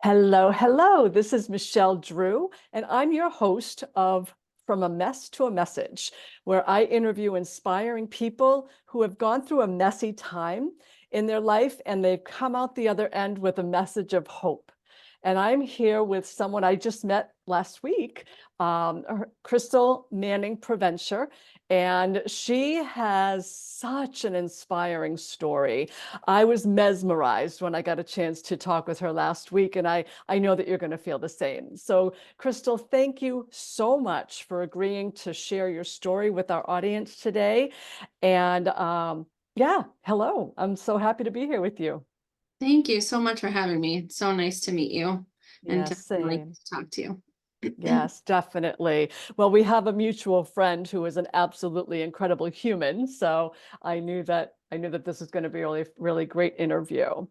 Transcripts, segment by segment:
Hello, hello. This is Michelle Drew, and I'm your host of From a Mess to a Message, where I interview inspiring people who have gone through a messy time in their life and they've come out the other end with a message of hope. And I'm here with someone I just met last week, Kristal Provencher, and she has such an inspiring story. I was mesmerized when I got a chance to talk with her last week, and I know that you're going to feel the same. So, Kristal, thank you so much for agreeing to share your story with our audience today. And yeah, hello. I'm so happy to be here with you. Thank you so much for having me. It's so nice to meet you and Yeah, to finally same. talk to you. Yes, definitely. Well, we have a mutual friend who is an absolutely incredible human, so I knew that this was going to be a really, really great interview.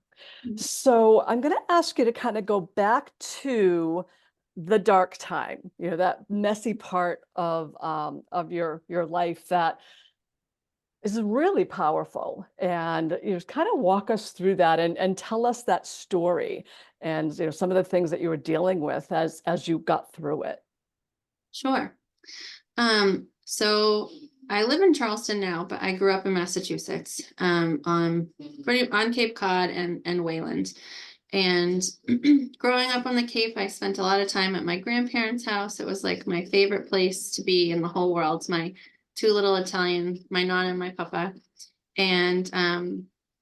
So I'm going to ask you to kind of go back to the dark time, that messy part of your life that is really powerful. And just kind of walk us through that and tell us that story and some of the things that you were dealing with as you got through it. Sure. So I live in Charleston now, but I grew up in Massachusetts, on Cape Cod and Wayland. And growing up on the Cape, I spent a lot of time at my grandparents' house. It was like my favorite place to be in the whole world. My two little Italian, my nonna and my papa. And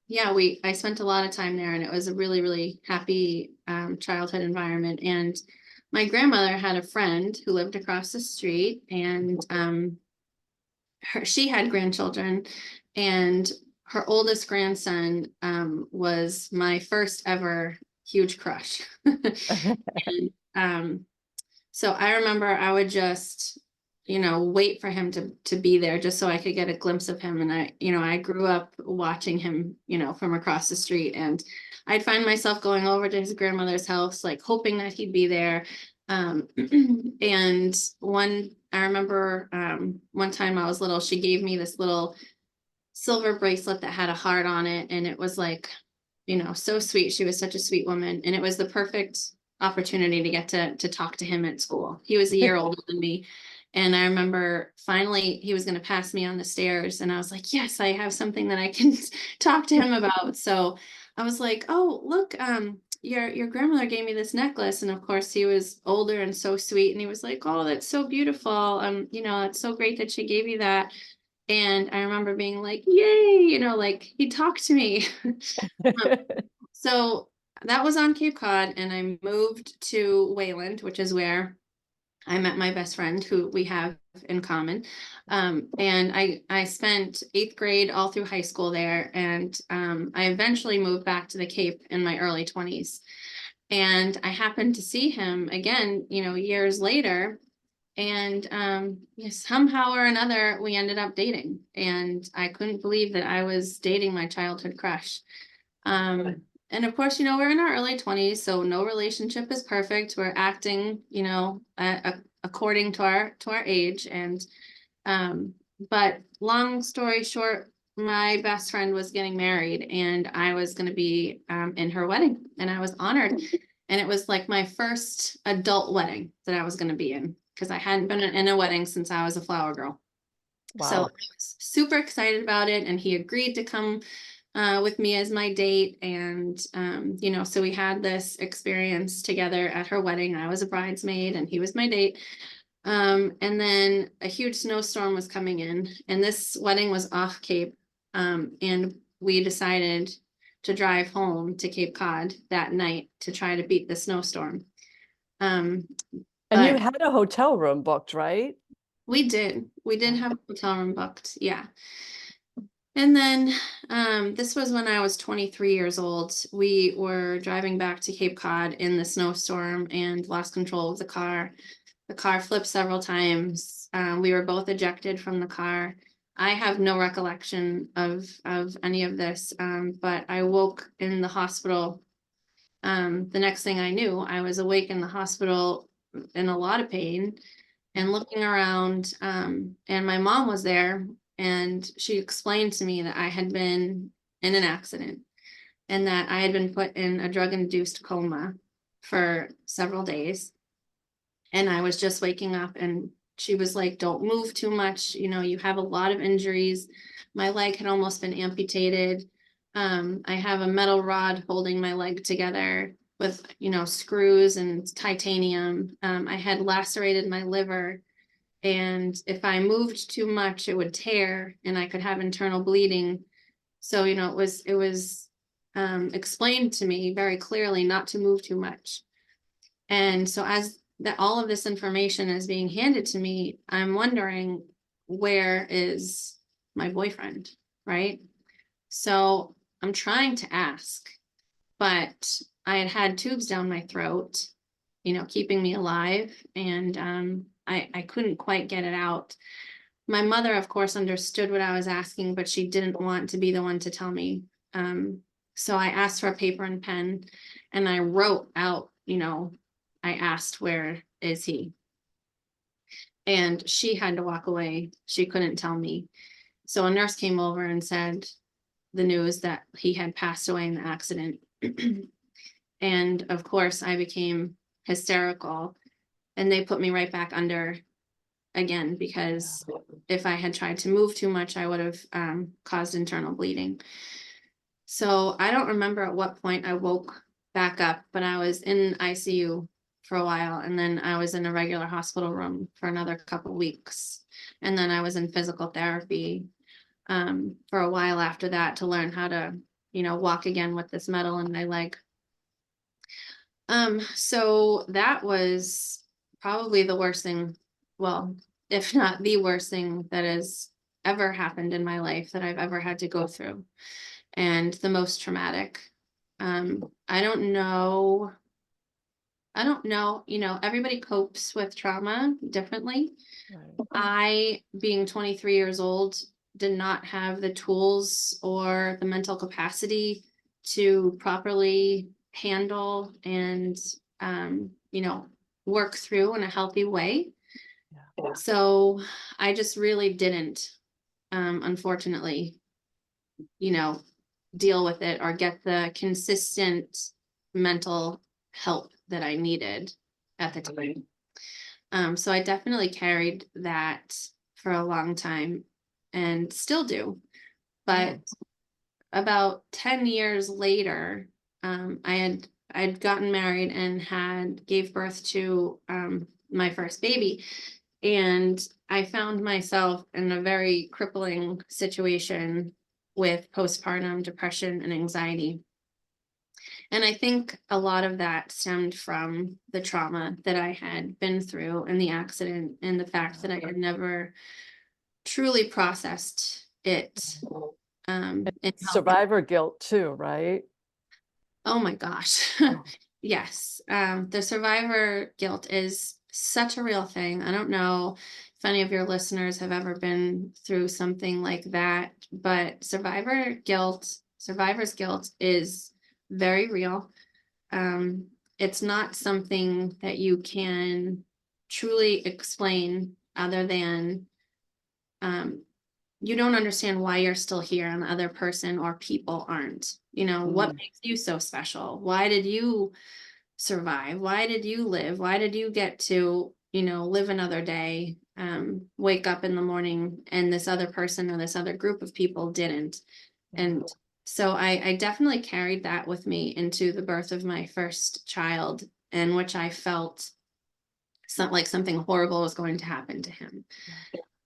yeah, I spent a lot of time there, and it was a really, really happy childhood environment. And my grandmother had a friend who lived across the street, and she had grandchildren, and her oldest grandson was my first ever huge crush. And so I remember I would just, wait for him to be there just so I could get a glimpse of him. And I grew up watching him, from across the street, and I'd find myself going over to his grandmother's house, like hoping that he'd be there. Um, and I remember one time I was little, she gave me this little silver bracelet that had a heart on it, and it was like, so sweet. She was such a sweet woman, and it was the perfect opportunity to get to talk to him at school. He was a year older than me, and I remember finally he was going to pass me on the stairs, and I was like, yes, I have something that I can talk to him about. So I was like, oh, look, your grandmother gave me this necklace. And of course he was older and so sweet, and he was like, oh, that's so beautiful. It's so great that she gave you that. And I remember being like, yay, like he talked to me. So that was on Cape Cod, and I moved to Wayland, which is where I met my best friend, who we have in common. And I spent eighth grade all through high school there. And I eventually moved back to the Cape in my early 20s. And I happened to see him again, years later. And somehow or another, we ended up dating. And I couldn't believe that I was dating my childhood crush. And of course, we're in our early 20s, so no relationship is perfect. We're acting, according to our age. And but long story short, my best friend was getting married, and I was going to be in her wedding, and I was honored. And it was like my first adult wedding that I was going to be in, because I hadn't been in a wedding since I was a flower girl. So I Wow. was super excited about it, and he agreed to come with me as my date. And, so we had this experience together at her wedding. I was a bridesmaid and he was my date. And then a huge snowstorm was coming in, and this wedding was off Cape. And we decided to drive home to Cape Cod that night to try to beat the snowstorm. Um, And you but had a hotel room booked, right? we did have a hotel room booked. Yeah. And then this was when I was 23 years old. We were driving back to Cape Cod in the snowstorm and lost control of the car. The car flipped several times. We were both ejected from the car. I have no recollection of any of this, but I woke in the hospital. The next thing I knew, I was awake in the hospital in a lot of pain and looking around. And my mom was there, and she explained to me that I had been in an accident and that I had been put in a drug-induced coma. for several days. And I was just waking up, and she was like, don't move too much. You know, you have a lot of injuries. My leg had almost been amputated. I have a metal rod holding my leg together with, you know, screws and titanium. I had lacerated my liver, and if I moved too much, it would tear and I could have internal bleeding. So, you know, it was explained to me very clearly not to move too much. And so as that all of this information is being handed to me, I'm wondering, where is my boyfriend, right? So I'm trying to ask, but I had had tubes down my throat, you know, keeping me alive, and I couldn't quite get it out. My mother, of course, understood what I was asking, but she didn't want to be the one to tell me. So I asked for a paper and pen, and I wrote out, you know, I asked, where is he? And she had to walk away. She couldn't tell me. So a nurse came over and said the news that he had passed away in the accident. And of course, I became hysterical, and they put me right back under again, because if I had tried to move too much, I would have caused internal bleeding. So I don't remember at what point I woke back up, but I was in ICU for a while, and then I was in a regular hospital room for another couple weeks, and then I was in physical therapy for a while after that to learn how to, you know, walk again with this metal in my leg. So that was probably the worst thing, well, if not the worst thing that has ever happened in my life that I've ever had to go through, and the most traumatic. I don't know, you know, everybody copes with trauma differently. Right. I, being 23 years old, did not have the tools or the mental capacity to properly handle and, you know, work through in a healthy way. Yeah. So I just really didn't, unfortunately, you know, deal with it or get the consistent mental help that I needed at the time. So I definitely carried that for a long time and still do. But about 10 years later, I'd gotten married and gave birth to my first baby. And I found myself in a very crippling situation with postpartum depression and anxiety. And I think a lot of that stemmed from the trauma that I had been through and the accident, and the fact that I had never truly processed it. And Survivor guilt too, right? oh my gosh. Yes. The survivor guilt is such a real thing. I don't know if any of your listeners have ever been through something like that, but survivor's guilt is very real. It's not something that you can truly explain other than you don't understand why you're still here and the other person or people aren't. You know, what makes you so special? Why did you survive? Why did you live? Why did you get to, you know, live another day, wake up in the morning, and this other person or this other group of people didn't? And so I definitely carried that with me into the birth of my first child, in which I felt like something horrible was going to happen to him.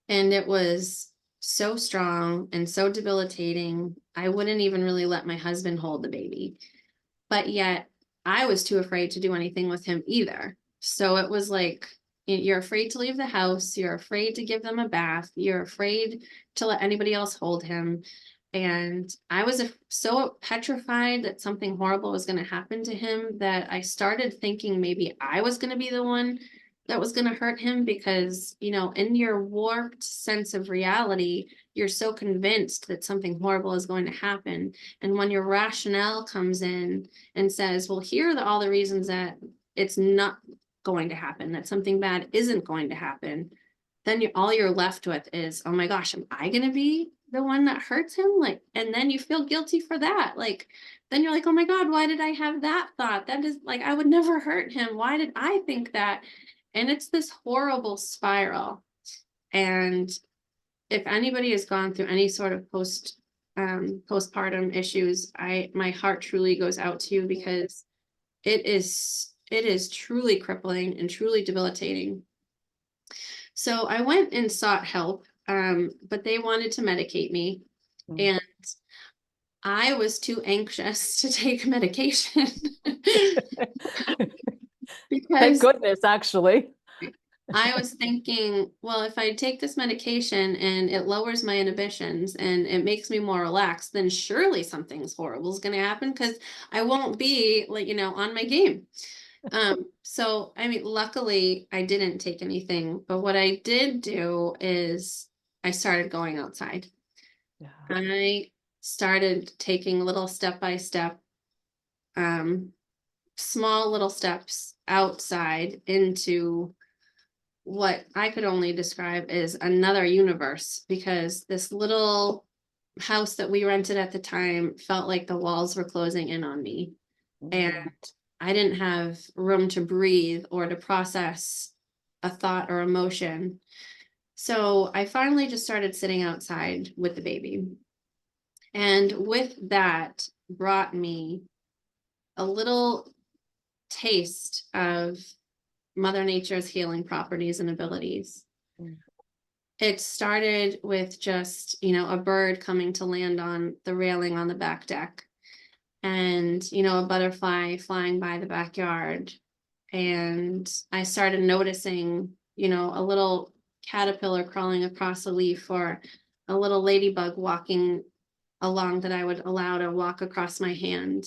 And it was so strong and so debilitating. I wouldn't even really let my husband hold the baby. But yet I was too afraid to do anything with him either. So it was like, you're afraid to leave the house. You're afraid to give them a bath. You're afraid to let anybody else hold him. And I was so petrified that something horrible was going to happen to him that I started thinking maybe I was going to be the one that was going to hurt him, because, you know, in your warped sense of reality, you're so convinced that something horrible is going to happen. And when your rationale comes in and says, well, here are all the reasons that it's not going to happen, that something bad isn't going to happen, then all you're left with is, oh my gosh, am I going to be the one that hurts him? Like, and then you feel guilty for that. Like, then you're like, oh my God, why did I have that thought? That is like, I would never hurt him. Why did I think that? And it's this horrible spiral. And if anybody has gone through any sort of postpartum issues, my heart truly goes out to you, because it is truly crippling and truly debilitating. So I went and sought help, but they wanted to medicate me, Mm. and I was too anxious to take medication Thank because goodness, actually. I was thinking, well, if I take this medication and it lowers my inhibitions and it makes me more relaxed, then surely something's horrible is going to happen, because I won't be like, on my game. So I mean, luckily I didn't take anything, but what I did do is I started going outside. Yeah. I started taking little step by step, um, small little steps outside into what I could only describe as another universe, because this little house that we rented at the time felt like the walls were closing in on me, and Mm. I didn't have room to breathe or to process a thought or emotion. So I finally just started sitting outside with the baby. And with that brought me a little taste of Mother Nature's healing properties and abilities. Mm. It started with just, a bird coming to land on the railing on the back deck, and, a butterfly flying by the backyard. And I started noticing, a little caterpillar crawling across a leaf, or a little ladybug walking along that I would allow to walk across my hand.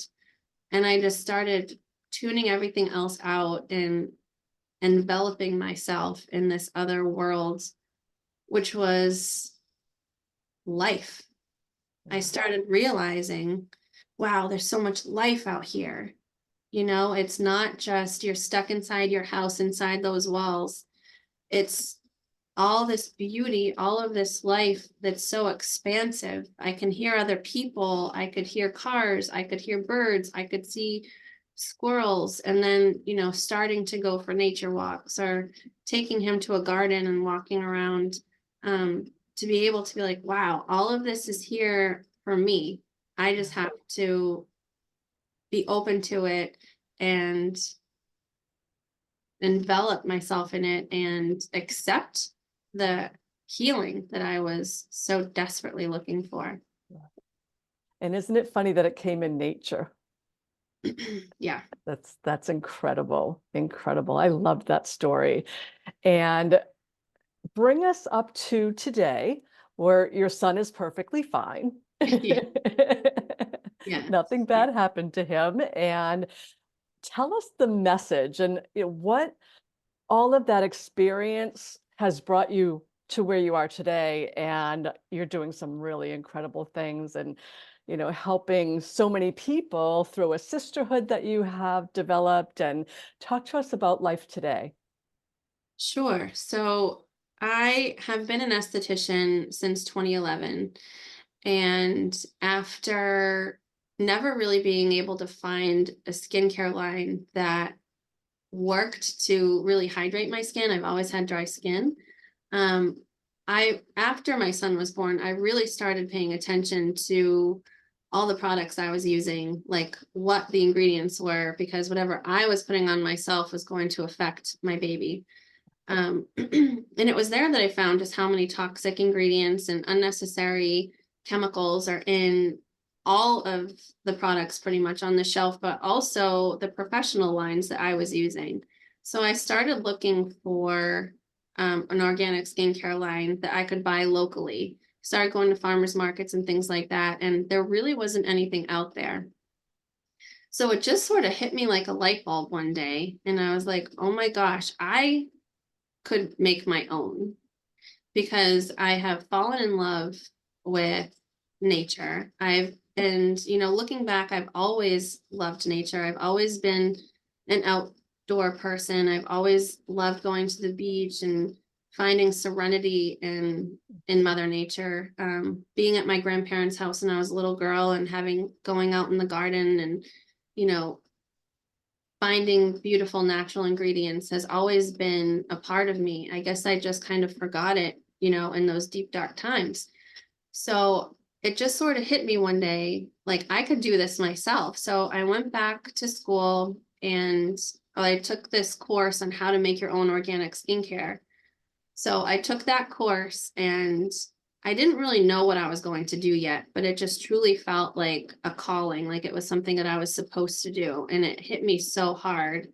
And I just started tuning everything else out and enveloping myself in this other world, which was life. I started realizing, wow, there's so much life out here. It's not just you're stuck inside your house, inside those walls. It's all this beauty, all of this life that's so expansive. I can hear other people. I could hear cars. I could hear birds. I could see squirrels. And then, starting to go for nature walks, or taking him to a garden and walking around, to be able to be like, wow, all of this is here for me. I just have to be open to it and envelop myself in it and accept the healing that I was so desperately looking for. And isn't it funny that it came in nature? Yeah. That's incredible. Incredible. I loved that story. And bring us up to today, where your son is perfectly fine. Yeah. Yeah. Nothing bad happened to him. And tell us the message, and what all of that experience has brought you to where you are today. And you're doing some really incredible things, and helping so many people through a sisterhood that you have developed. And talk to us about life today. Sure. So I have been an esthetician since 2011. And after never really being able to find a skincare line that worked to really hydrate my skin, I've always had dry skin. After my son was born, I really started paying attention to all the products I was using, like what the ingredients were, because whatever I was putting on myself was going to affect my baby. And it was there that I found just how many toxic ingredients and unnecessary chemicals are in all of the products pretty much on the shelf, but also the professional lines that I was using. So I started looking for an organic skincare line that I could buy locally. Started going to farmers markets and things like that, and there really wasn't anything out there. So it just sort of hit me like a light bulb one day, and I was like, oh my gosh, I could make my own, because I have fallen in love with nature. Looking back, I've always loved nature. I've always been an outdoor person. I've always loved going to the beach and finding serenity in Mother Nature. Being at my grandparents' house when I was a little girl and going out in the garden and, you know, finding beautiful natural ingredients has always been a part of me. I guess I just kind of forgot it, you know, in those deep, dark times. So it just sort of hit me one day, like I could do this myself. So I went back to school and I took this course on how to make your own organic skincare. So I took that course and I didn't really know what I was going to do yet, but it just truly felt like a calling, like it was something that I was supposed to do. And it hit me so hard.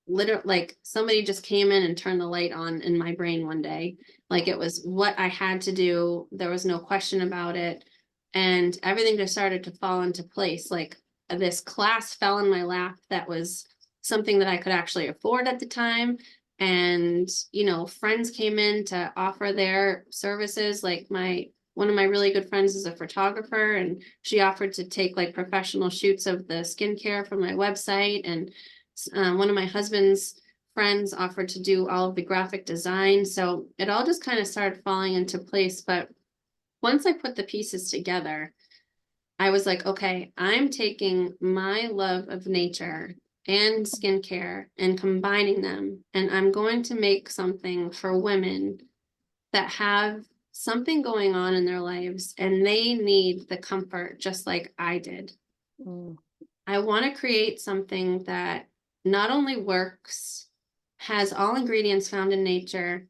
Literally, like somebody just came in and turned the light on in my brain one day. Like it was what I had to do. There was no question about it. And everything just started to fall into place. Like this class fell in my lap that was something that I could actually afford at the time. And, you know, friends came in to offer their services. Like one of my really good friends is a photographer, and she offered to take like professional shoots of the skincare from my website. And one of my husband's friends offered to do all of the graphic design. So it all just kind of started falling into place. But once I put the pieces together, I was like, okay, I'm taking my love of nature and skincare and combining them, and I'm going to make something for women that have something going on in their lives and they need the comfort just like I did. Mm. I want to create something that not only works, has all ingredients found in nature,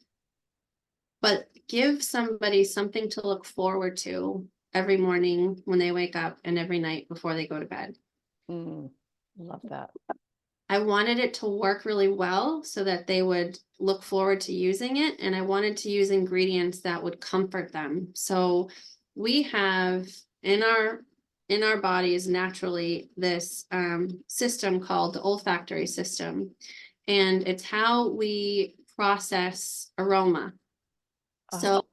but give somebody something to look forward to every morning when they wake up and every night before they go to bed. Love that. I wanted it to work really well so that they would look forward to using it. And I wanted to use ingredients that would comfort them. So we have in our bodies naturally this system called the olfactory system. And it's how we process aroma. So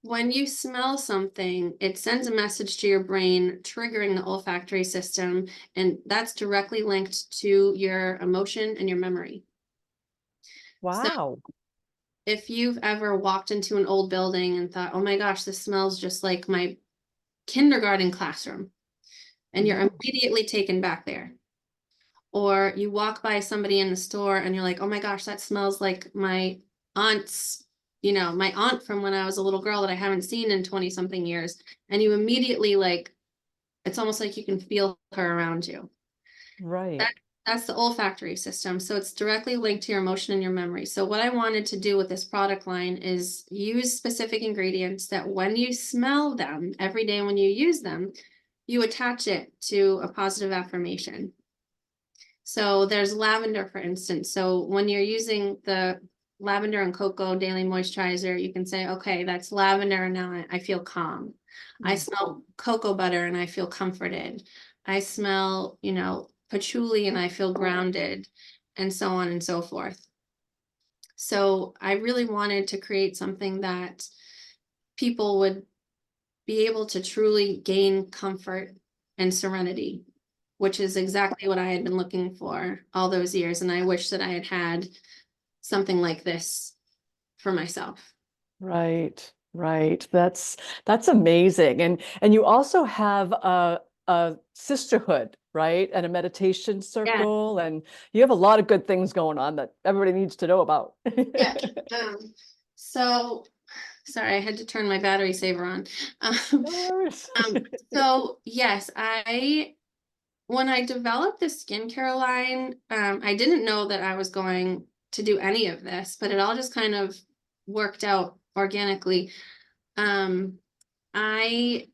when you smell something, it sends a message to your brain, triggering the olfactory system, and that's directly linked to your emotion and your memory. So Wow. if you've ever walked into an old building and thought, oh my gosh, this smells just like my kindergarten classroom, and you're immediately taken back there. Or you walk by somebody in the store and you're like, oh my gosh, that smells like my aunt's, you know, my aunt from when I was a little girl that I haven't seen in 20 something years. And you immediately like, it's almost like you can feel her around you. Right. That's the olfactory system. So it's directly linked to your emotion and your memory. So what I wanted to do with this product line is use specific ingredients that when you smell them every day, when you use them, you attach it to a positive affirmation. So there's lavender, for instance. So when you're using the lavender and cocoa daily moisturizer, you can say, okay, that's lavender and now I feel calm. I smell cocoa butter and I feel comforted. I smell, you know, patchouli and I feel grounded, and so on and so forth. So I really wanted to create something that people would be able to truly gain comfort and serenity, which is exactly what I had been looking for all those years. And I wish that I had had something like this for myself. Right. Right. That's amazing. And you also have a sisterhood, right? And a meditation Yeah. circle, and you have a lot of good things going on that everybody needs to know about. Yeah. So sorry, I had to turn my battery saver on. Um, No worries. so yes, when I developed the skincare line, I didn't know that I was going to do any of this, but it all just kind of worked out organically. I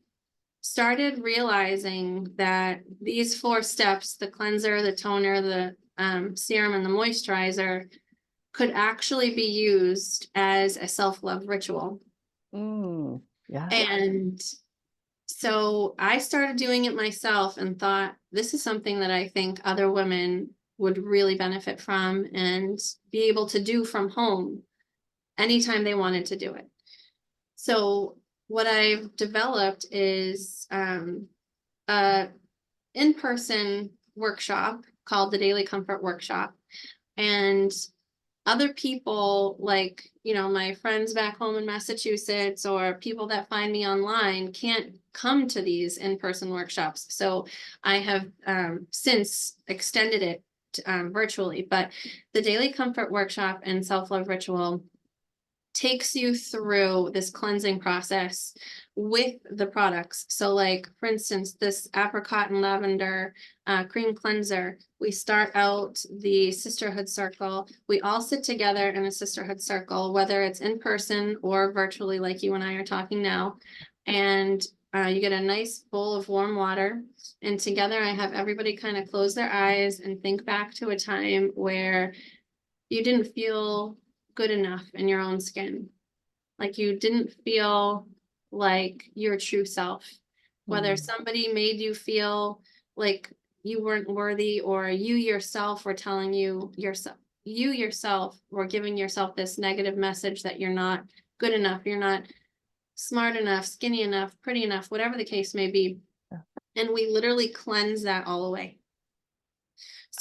started realizing that these 4 steps, the cleanser, the toner, the serum, and the moisturizer, could actually be used as a self-love ritual. Yeah. And so I started doing it myself and thought, this is something that I think other women would really benefit from and be able to do from home anytime they wanted to do it. So what I've developed is a in-person workshop called the Daily Comfort Workshop. And other people, like, you know, my friends back home in Massachusetts or people that find me online can't come to these in-person workshops. So I have since extended it virtually, but the Daily Comfort Workshop and Self-Love Ritual takes you through this cleansing process with the products. So like, for instance, this apricot and lavender cream cleanser, we start out the sisterhood circle. We all sit together in a sisterhood circle, whether it's in person or virtually, like you and I are talking now. And you get a nice bowl of warm water. And together I have everybody kind of close their eyes and think back to a time where you didn't feel good enough in your own skin. Like you didn't feel like your true self, whether somebody made you feel like you weren't worthy, or you yourself were telling you yourself were giving yourself this negative message that you're not good enough, you're not smart enough, skinny enough, pretty enough, whatever the case may be. And we literally cleanse that all away.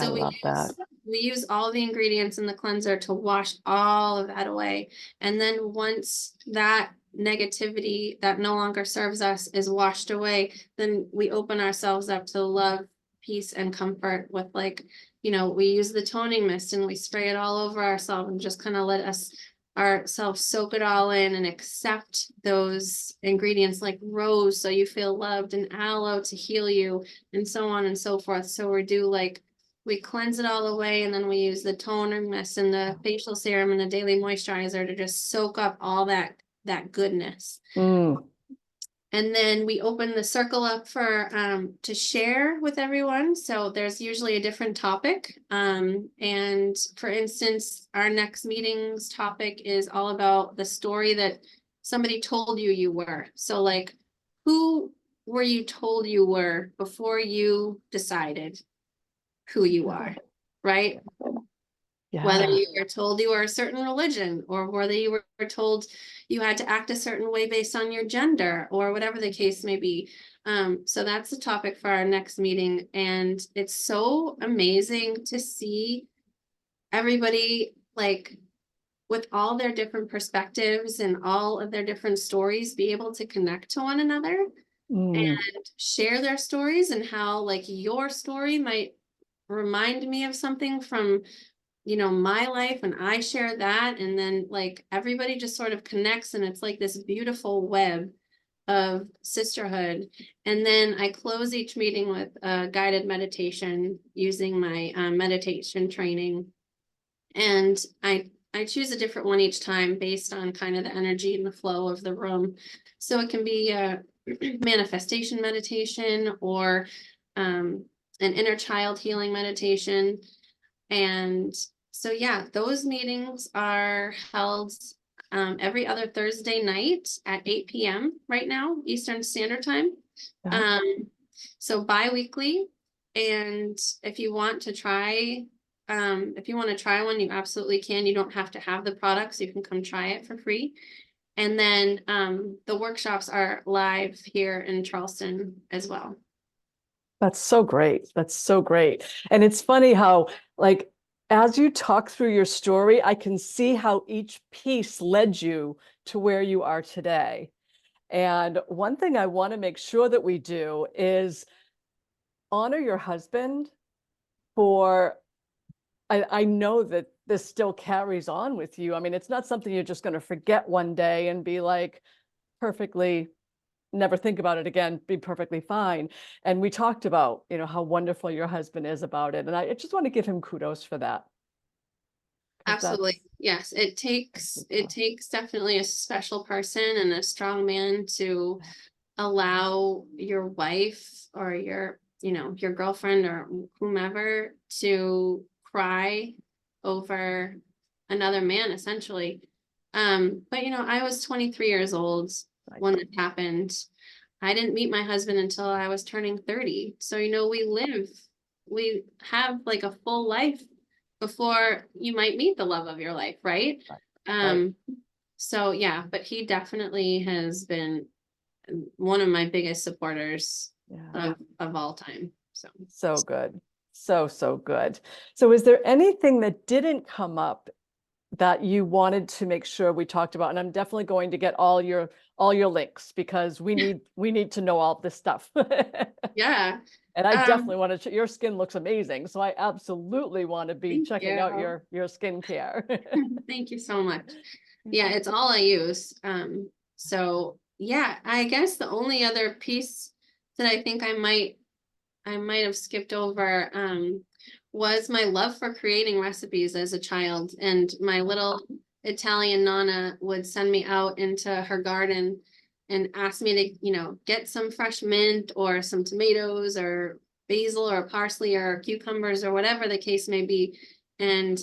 I So love that. we use all the ingredients in the cleanser to wash all of that away. And then once that negativity that no longer serves us is washed away, then we open ourselves up to love, peace, and comfort with, like, you know, we use the toning mist and we spray it all over ourselves and just kind of let ourselves soak it all in and accept those ingredients, like rose, so you feel loved, and aloe to heal you, and so on and so forth. So we cleanse it all away, and then we use the toner mist and the facial serum and the daily moisturizer to just soak up all that goodness. And then we open the circle up for to share with everyone. So there's usually a different topic. And for instance, our next meeting's topic is all about the story that somebody told you were. So like, who were you told you were before you decided who you are, right? Yeah. Whether you were told you were a certain religion, or whether you were told you had to act a certain way based on your gender, or whatever the case may be. So that's the topic for our next meeting. And it's so amazing to see everybody, like, with all their different perspectives and all of their different stories, be able to connect to one another and share their stories, and how, like, your story might remind me of something from, you know, my life, and I share that, and then like everybody just sort of connects, and it's like this beautiful web of sisterhood. And then I close each meeting with a guided meditation using my meditation training, and I choose a different one each time based on kind of the energy and the flow of the room. So it can be a manifestation meditation, or an inner child healing meditation. And so, yeah, those meetings are held every other Thursday night at 8 p.m. right now, Eastern Standard Time. So bi-weekly. And if you want to try one, you absolutely can. You don't have to have the products. You can come try it for free. And then the workshops are live here in Charleston as well. That's so great. That's so great. And it's funny how, like, as you talk through your story, I can see how each piece led you to where you are today. And one thing I want to make sure that we do is honor your husband for, I know that this still carries on with you. I mean, it's not something you're just going to forget one day and be like perfectly, never think about it again, be perfectly fine. And we talked about, you know, how wonderful your husband is about it. And I just want to give him kudos for that. Absolutely. Yes. It takes definitely a special person and a strong man to allow your wife or your, you know, your girlfriend or whomever to cry over another man, essentially. But you know, I was 23 years old when it happened. I didn't meet my husband until I was turning 30. So, you know, we have like a full life before you might meet the love of your life, right? So yeah, but he definitely has been one of my biggest supporters of all time. So good. So good. So is there anything that didn't come up that you wanted to make sure we talked about? And I'm definitely going to get all your links because we need to know all this stuff. Yeah. And I Um, definitely want to, your skin looks amazing. So I absolutely want to be thank checking out you. your skincare. Thank you so much. Yeah, it's all I use. So yeah, I guess the only other piece that I think I might have skipped over was my love for creating recipes as a child. And my little Italian nonna would send me out into her garden and ask me to, get some fresh mint or some tomatoes or basil or parsley or cucumbers or whatever the case may be. And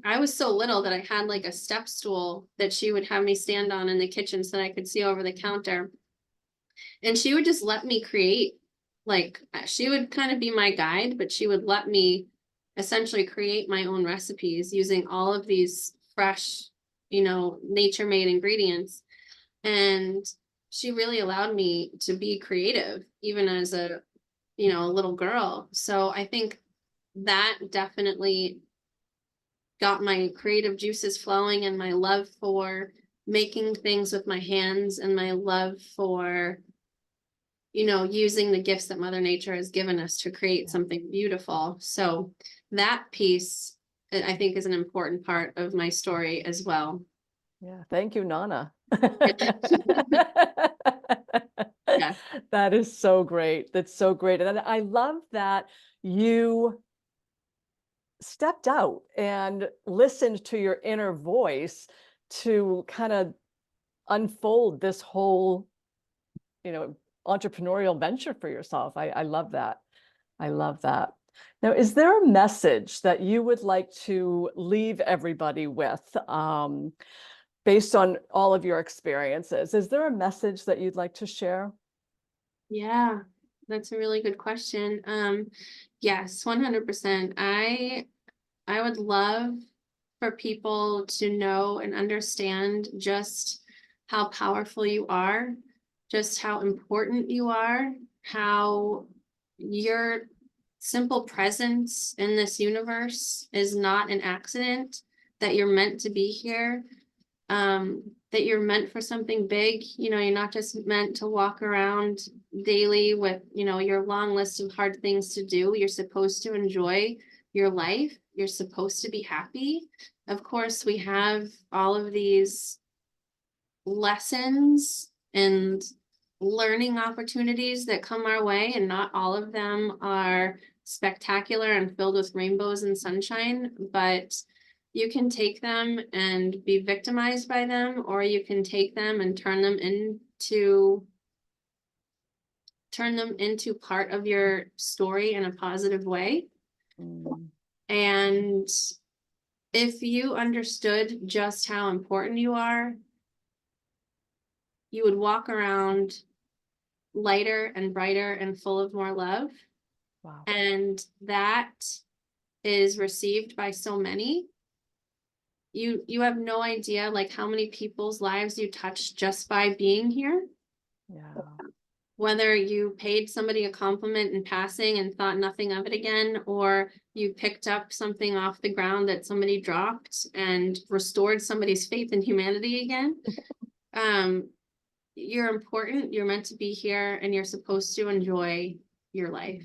I was so little that I had like a step stool that she would have me stand on in the kitchen so that I could see over the counter. And she would just let me create, like, she would kind of be my guide, but she would let me essentially create my own recipes using all of these fresh, nature made ingredients. And she really allowed me to be creative, even as a little girl. So I think that definitely got my creative juices flowing, and my love for making things with my hands, and my love for using the gifts that Mother Nature has given us to create something beautiful. So that piece, I think, is an important part of my story as well. Yeah, thank you, Nana. Yeah. That is so great. That's so great. And I love that you stepped out and listened to your inner voice to kind of unfold this whole, entrepreneurial venture for yourself. I love that. I love that. Now, is there a message that you would like to leave everybody with, based on all of your experiences? Is there a message that you'd like to share? Yeah, that's a really good question. Yes, 100%. I would love for people to know and understand just how powerful you are, just how important you are, how your simple presence in this universe is not an accident, that you're meant to be here, that you're meant for something big. You're not just meant to walk around daily with, your long list of hard things to do. You're supposed to enjoy your life. You're supposed to be happy. Of course, we have all of these lessons and learning opportunities that come our way, and not all of them are spectacular and filled with rainbows and sunshine, but you can take them and be victimized by them, or you can take them and turn them into part of your story in a positive way. Mm, And if you understood just how important you are, you would walk around lighter and brighter and full of more love. wow. And that is received by so many. You have no idea like how many people's lives you touch just by being here. Yeah. Whether you paid somebody a compliment in passing and thought nothing of it again, or you picked up something off the ground that somebody dropped and restored somebody's faith in humanity again. You're important, you're meant to be here, and you're supposed to enjoy your life.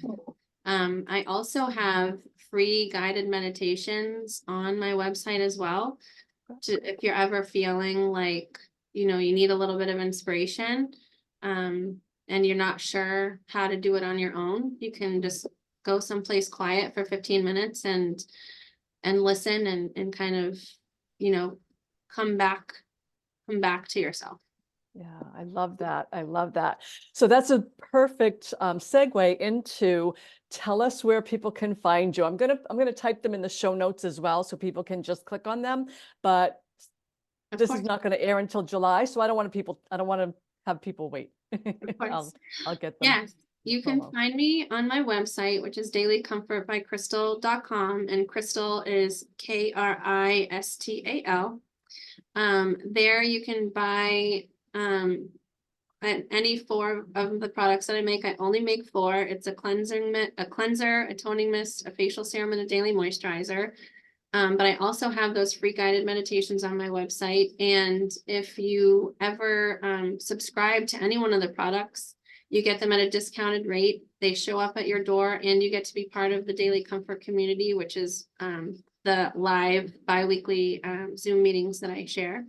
I also have free guided meditations on my website as well. If you're ever feeling like, you need a little bit of inspiration, and you're not sure how to do it on your own, you can just go someplace quiet for 15 minutes and listen and kind of, you know, come back to yourself. Yeah, I love that. I love that. So that's a perfect segue into, tell us where people can find you. I'm gonna type them in the show notes as well, so people can just click on them. But Of this is course, not going to air until July, so I don't want to have people wait. of course. I'll get them. Yes, you can Promo. find me on my website, which is dailycomfortbykristal.com, and Kristal is Kristal. There you can buy any four of the products that I make. I only make four. It's a cleanser, a toning mist, a facial serum, and a daily moisturizer. But I also have those free guided meditations on my website. And if you ever subscribe to any one of the products, you get them at a discounted rate. They show up at your door, and you get to be part of the Daily Comfort community, which is the live bi-weekly Zoom meetings that I share.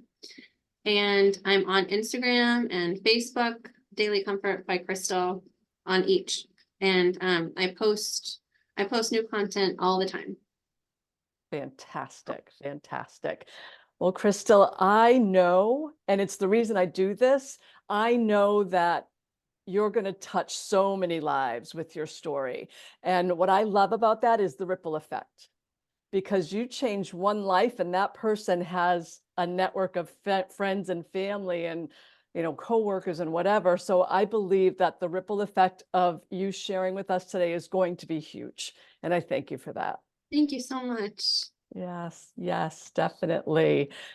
And I'm on Instagram and Facebook, Daily Comfort by Kristal on each. And I post new content all the time. Fantastic, fantastic. Well, Kristal, I know, and it's the reason I do this, I know that you're going to touch so many lives with your story. And what I love about that is the ripple effect, because you change one life and that person has a network of friends and family and, you know, coworkers and whatever. So I believe that the ripple effect of you sharing with us today is going to be huge. And I thank you for that. Thank you so much. Yes, yes, definitely.